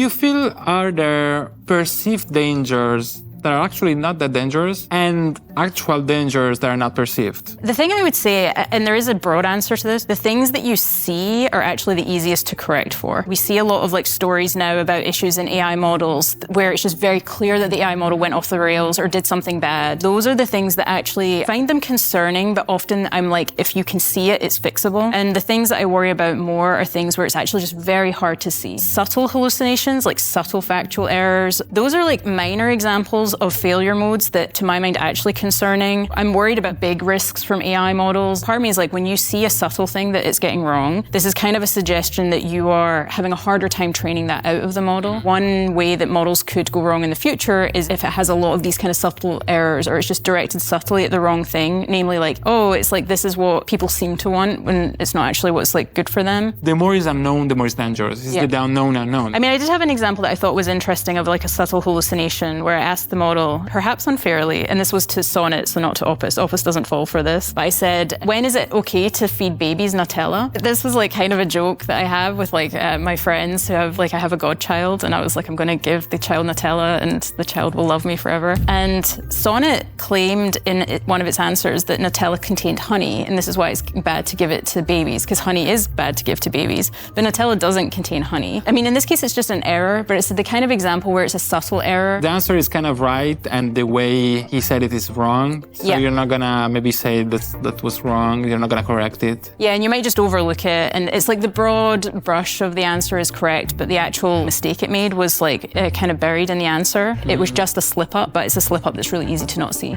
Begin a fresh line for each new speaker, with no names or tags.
you feel are there perceived dangers that are actually not that dangerous and actual dangers that are not perceived?
The thing I would say, and there is a broad answer to this, the things that you see are actually the easiest to correct for. We see a lot of stories now about issues in AI models where it's just very clear that the AI model went off the rails or did something bad. Those are the things that actually find them concerning, but often I'm like, if you can see it, it's fixable. And the things that I worry about more are things where it's actually just very hard to see. Subtle hallucinations, like subtle factual errors, those are minor examples of failure modes that, to my mind, are actually concerning. I'm worried about big risks from AI models. Part of me is when you see a subtle thing that it's getting wrong, this is kind of a suggestion that you are having a harder time training that out of the model. One way that models could go wrong in the future is if it has a lot of these kind of subtle errors, or it's just directed subtly at the wrong thing, namely this is what people seem to want when it's not actually what's good for them.
The more is unknown, the more it's dangerous. It's the unknown.
I mean, I did have an example that I thought was interesting of a subtle hallucination where I asked the model, perhaps unfairly, and this was to Sonnet, so not to Opus. Opus doesn't fall for this. But I said, when is it okay to feed babies Nutella? This was kind of a joke that I have with my friends who have, I have a godchild, and I was I'm going to give the child Nutella and the child will love me forever. And Sonnet claimed in one of its answers that Nutella contained honey, and this is why it's bad to give it to babies, because honey is bad to give to babies. But Nutella doesn't contain honey. I mean, in this case, it's just an error, but it's the kind of example where it's a subtle error.
The answer is kind of right, and the way he said it is wrong. So you're not gonna maybe say that was wrong. You're not gonna correct it.
Yeah, and you might just overlook it. And it's the broad brush of the answer is correct, but the actual mistake it made was kind of buried in the answer. It was just a slip up, but it's a slip up that's really easy to not see.